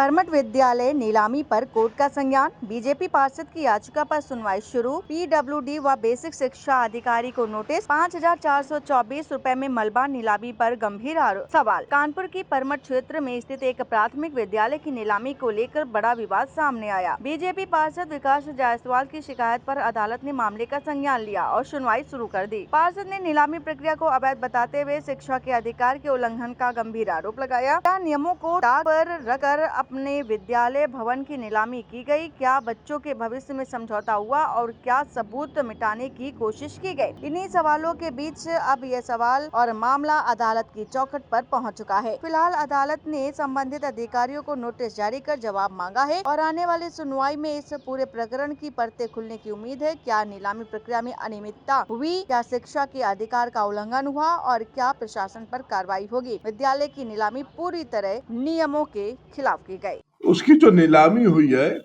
परमठ विद्यालय नीलामी पर कोर्ट का संज्ञान। बीजेपी पार्षद की याचिका पर सुनवाई शुरू। पीडब्ल्यूडी व बेसिक शिक्षा अधिकारी को नोटिस। 5,424 रुपए में मलबा नीलामी पर गंभीर सवाल। कानपुर की परमठ क्षेत्र में स्थित एक प्राथमिक विद्यालय की नीलामी को लेकर बड़ा विवाद सामने आया। बीजेपी पार्षद विकास जायसवाल की शिकायत पर अदालत ने मामले का संज्ञान लिया और सुनवाई शुरू कर दी। पार्षद ने नीलामी प्रक्रिया को अवैध बताते हुए शिक्षा के अधिकार के उल्लंघन का गंभीर आरोप लगाया। क्या नियमों को दाग पर रखकर अपने विद्यालय भवन की नीलामी की गई? क्या बच्चों के भविष्य में समझौता हुआ और क्या सबूत मिटाने की कोशिश की गई? इन्हीं सवालों के बीच अब यह सवाल और मामला अदालत की चौखट पर पहुंच चुका है। फिलहाल अदालत ने संबंधित अधिकारियों को नोटिस जारी कर जवाब मांगा है और आने वाली सुनवाई में इस पूरे प्रकरण की परतें खुलने की उम्मीद है। क्या नीलामी प्रक्रिया में अनियमितता हुई? क्या शिक्षा के अधिकार का उल्लंघन हुआ और क्या प्रशासन पर कार्रवाई होगी? विद्यालय की नीलामी पूरी तरह नियमों के खिलाफ की गई। उसकी जो नीलामी हुई है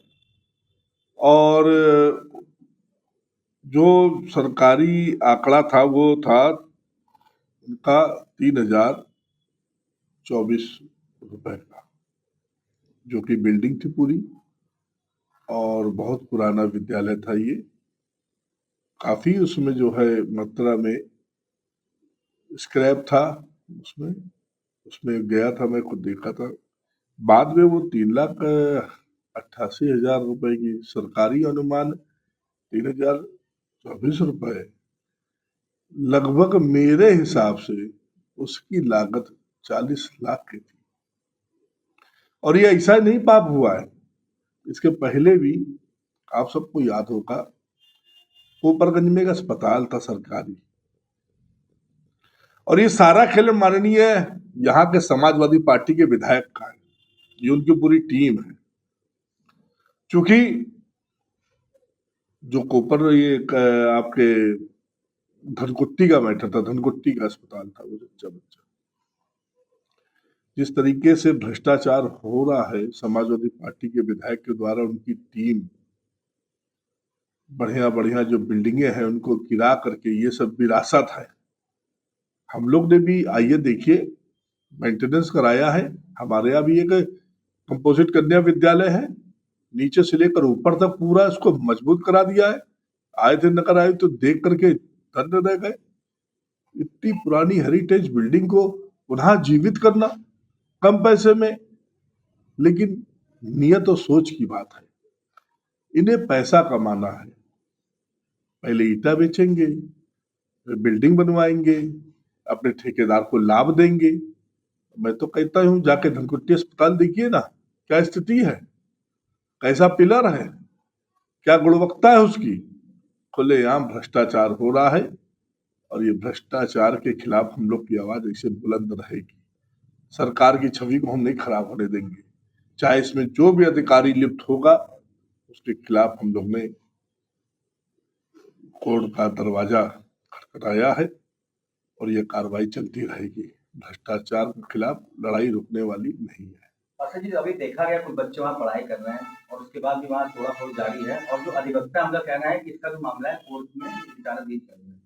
और जो सरकारी आंकड़ा था वो था उनका 3,024 रुपए का, जो कि बिल्डिंग थी पूरी और बहुत पुराना विद्यालय था। ये काफी उसमें जो है मात्रा में स्क्रैप था। उसमें गया था, मैं खुद देखा था। बाद में वो 3,88,000 रुपए की सरकारी अनुमान 3,024 रुपए, लगभग मेरे हिसाब से उसकी लागत 40 लाख की थी। और ये ऐसा नहीं पाप हुआ है, इसके पहले भी आप सबको याद होगा कोपरगंज में एक अस्पताल था सरकारी, और ये सारा खेल माननीय यहाँ के समाजवादी पार्टी के विधायक का है। ये उनकी पूरी टीम है। चूंकि जो कोपर ये आपके धनकुट्टी का मैटर था, धनकुट्टी का अस्पताल था वो बच्चा, जिस तरीके से भ्रष्टाचार हो रहा है समाजवादी पार्टी के विधायक के द्वारा, उनकी टीम बढ़िया बढ़िया जो बिल्डिंगे हैं उनको गिरा करके, ये सब विरासत है। हम लोग ने भी आइए देखिए मेंटेनेंस कराया है। हमारे यहाँ भी एक कंपोजिट कन्या विद्यालय है, नीचे से लेकर ऊपर तक पूरा इसको मजबूत करा दिया है। आए थे नगर आए तो देख करके धन्य रह गए। इतनी पुरानी हेरिटेज बिल्डिंग को पुनः जीवित करना कम पैसे में, लेकिन नियत और सोच की बात है। इन्हें पैसा कमाना है, पहले ईटा बेचेंगे, फिर बिल्डिंग बनवाएंगे, अपने ठेकेदार को लाभ देंगे। मैं तो कहता हूं जाके धनकुट्टी अस्पताल देखिए ना, क्या स्थिति है, कैसा पिलर है, क्या गुणवत्ता है उसकी। खुलेआम भ्रष्टाचार हो रहा है और ये भ्रष्टाचार के खिलाफ हम लोग की आवाज ऐसे बुलंद रहेगी। सरकार की छवि को हम नहीं खराब होने देंगे। चाहे इसमें जो भी अधिकारी लिप्त होगा उसके खिलाफ हम लोग ने कोर्ट का दरवाजा खटखटाया है और ये कार्रवाई चलती रहेगी। भ्रष्टाचार के खिलाफ लड़ाई रुकने वाली नहीं है। पार्षद जी, अभी देखा गया कुछ बच्चे वहाँ पढ़ाई कर रहे हैं और उसके बाद भी वहाँ तोड़ाफोड़ जारी है, और जो अधिवक्ता हमका कहना है कि इसका जो मामला है कोर्ट में विचाराधीन चल रहा है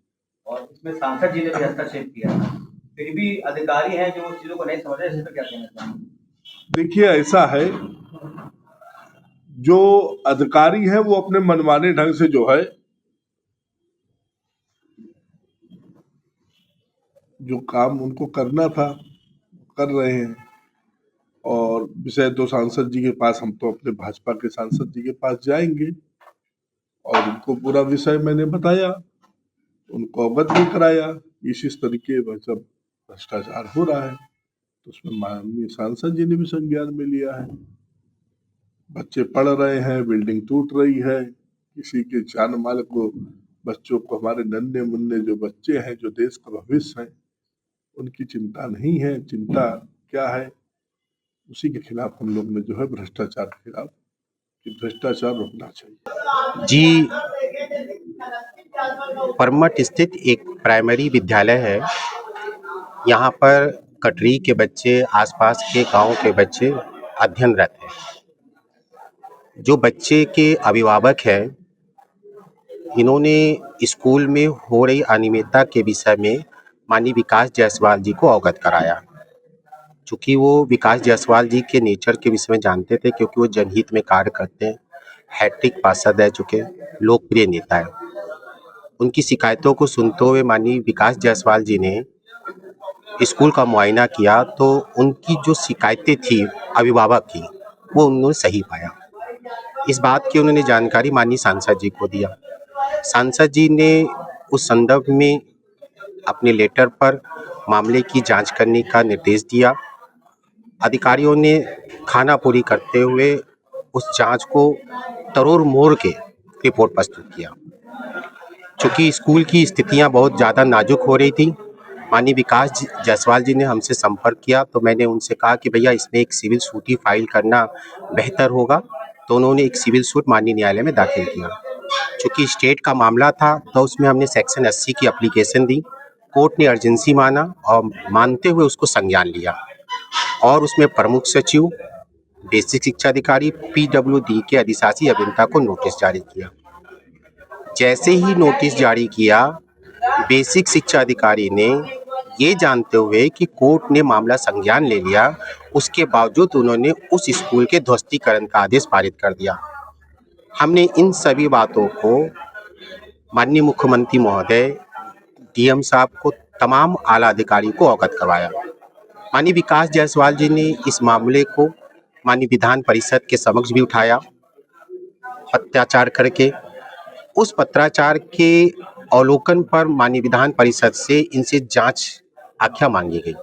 और इसमें सांसद जी ने भी हस्तक्षेप किया है, फिर भी अधिकारी हैं जो चीजों को नहीं समझ रहे। इस पर क्या कहना चाहेंगे? देखिए, ऐसा है, जो अधिकारी है वो अपने मनमाने ढंग से जो है जो काम उनको करना था कर रहे हैं। और विषय तो सांसद जी के पास, हम तो अपने भाजपा के सांसद जी के पास जाएंगे और उनको पूरा विषय मैंने बताया, उनको अवगत भी कराया। इस तरीके सब भ्रष्टाचार हो रहा है, तो उसमें माननीय सांसद जी ने भी संज्ञान में लिया है। बच्चे पढ़ रहे हैं, बिल्डिंग टूट रही है, किसी के जान माल को, बच्चों को, हमारे नन्हे मुन्ने जो बच्चे हैं, जो देश का भविष्य है, उनकी चिंता नहीं है। चिंता क्या है, उसी के खिलाफ हम लोग ने जो है भ्रष्टाचार के खिलाफ, कि भ्रष्टाचार रोकना चाहिए। जी, परमठ स्थित एक प्राइमरी विद्यालय है। यहाँ पर कटरी के बच्चे, आसपास के गांव के बच्चे अध्ययनरत हैं। जो बच्चे के अभिभावक हैं, इन्होंने स्कूल में हो रही अनियमितता के विषय में माननीय विकास जायसवाल जी को अवगत कराया। चूँकि वो विकास जायसवाल जी के नेचर के विषय में जानते थे, क्योंकि वो जनहित में कार्य करते हैं, हैट्रिक पार्षद रह चुके, लोकप्रिय नेता हैं। उनकी शिकायतों को सुनते हुए माननीय विकास जायसवाल जी ने स्कूल का मुआयना किया, तो उनकी जो शिकायतें थी अभिभावक की, वो उन्होंने सही पाया। इस बात की उन्होंने जानकारी माननीय सांसद जी को दिया। सांसद जी ने उस संदर्भ में अपने लेटर पर मामले की जांच करने का निर्देश दिया। अधिकारियों ने खानापुरी करते हुए उस जांच को तरोड़-मोड़ के रिपोर्ट प्रस्तुत किया। चूँकि स्कूल की स्थितियां बहुत ज़्यादा नाजुक हो रही थी, माननीय विकास जायसवाल जी ने हमसे संपर्क किया, तो मैंने उनसे कहा कि भैया इसमें एक सिविल सूट ही फाइल करना बेहतर होगा। तो उन्होंने एक सिविल सूट माननीय न्यायालय में दाखिल किया। चूँकि स्टेट का मामला था, तो उसमें हमने सेक्शन 80 की एप्लीकेशन दी। कोर्ट ने अर्जेंसी माना और मानते हुए उसको संज्ञान लिया और उसमें प्रमुख सचिव, बेसिक शिक्षा अधिकारी, PWD के अधिशासी अभियंता को नोटिस जारी किया। जैसे ही नोटिस जारी किया, बेसिक शिक्षा अधिकारी ने ये जानते हुए कि कोर्ट ने मामला संज्ञान ले लिया, उसके बावजूद उन्होंने उस स्कूल के ध्वस्तीकरण का आदेश पारित कर दिया। हमने इन सभी बातों को माननीय मुख्यमंत्री महोदय, DM साहब को, तमाम आला अधिकारी को अवगत करवाया। माननीय विकास जायसवाल जी ने इस मामले को माननीय विधान परिषद के समक्ष भी उठाया पत्राचार करके। उस पत्राचार के अवलोकन पर माननीय विधान परिषद से इनसे जांच आख्या मांगी गई।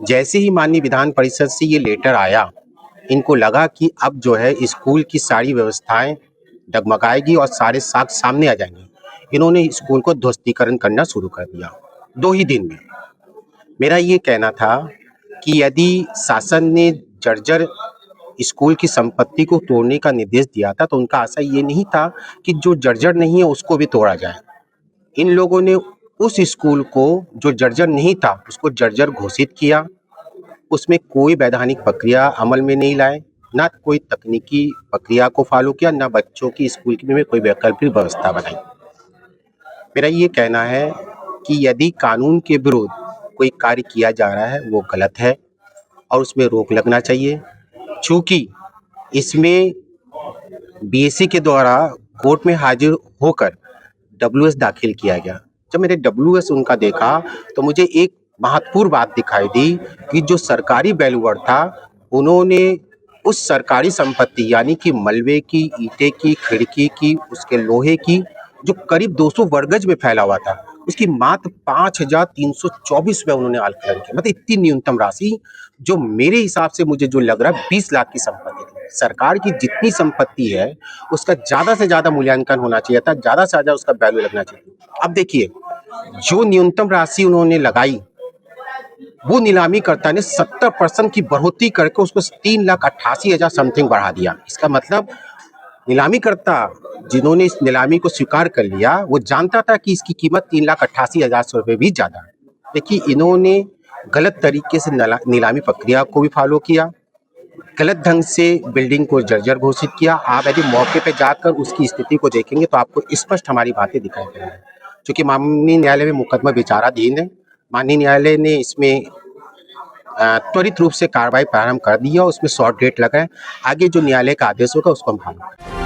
जैसे ही माननीय विधान परिषद से ये लेटर आया, इनको लगा कि अब जो है स्कूल की सारी व्यवस्थाएं डगमगाएगी और सारे साक्ष्य सामने आ जाएंगे। इन्होंने स्कूल को ध्वस्तीकरण करना शुरू कर दिया 2 ही दिन में। मेरा ये कहना था कि यदि शासन ने जर्जर स्कूल की संपत्ति को तोड़ने का निर्देश दिया था, तो उनका आशय ये नहीं था कि जो जर्जर नहीं है उसको भी तोड़ा जाए। इन लोगों ने उस स्कूल को जो जर्जर नहीं था उसको जर्जर घोषित किया। उसमें कोई वैधानिक प्रक्रिया अमल में नहीं लाए, ना कोई तकनीकी प्रक्रिया को फॉलो किया, ना बच्चों की स्कूल में कोई वैकल्पिक व्यवस्था बनाई। मेरा ये कहना है कि यदि कानून के विरुद्ध कोई कार्य किया जा रहा है वो गलत है और उसमें रोक लगना चाहिए। चूँकि इसमें BSc के द्वारा कोर्ट में हाजिर होकर WS दाखिल किया गया। जब मैंने WS उनका देखा, तो मुझे एक महत्वपूर्ण बात दिखाई दी कि जो सरकारी वैल्यूअर था, उन्होंने उस सरकारी संपत्ति यानी कि मलबे की, ईंटे की, खिड़की की, उसके लोहे की, जो करीब 200 वर्गज में फैला हुआ था, उसकी मात्र 5,324 रुपये उन्होंने आकलन किया। मतलब इतनी न्यूनतम राशि, जो मेरे हिसाब से मुझे जो लग रहा है 20 लाख की संपत्ति थी। सरकार की जितनी संपत्ति है उसका ज़्यादा से ज़्यादा मूल्यांकन होना चाहिए था, ज़्यादा से ज़्यादा उसका वैल्यू लगना चाहिए। अब देखिए, जो न्यूनतम राशि उन्होंने लगाई, वो नीलामीकर्ता ने 70% की बढ़ोतरी करके उसको 3,88,000 समथिंग बढ़ा दिया। इसका मतलब नीलामीकर्ता जिन्होंने इस नीलामी को स्वीकार कर लिया, वो जानता था कि इसकी कीमत 3,88,000 रुपये भी ज़्यादा है। देखिए, इन्होंने गलत तरीके से नीलामी प्रक्रिया को भी फॉलो किया, गलत ढंग से बिल्डिंग को जर्जर घोषित किया। आप यदि मौके पे जाकर उसकी स्थिति को देखेंगे तो आपको स्पष्ट हमारी बातें दिखाई देंगी। चूँकि माननीय न्यायालय में मुकदमा विचाराधीन है, माननीय न्यायालय ने इसमें त्वरित रूप से कार्रवाई प्रारंभ कर दी है और उसमें शॉर्ट डेट लगा है। आगे जो न्यायालय का आदेश होगा उसको हम फॉलो करेंगे।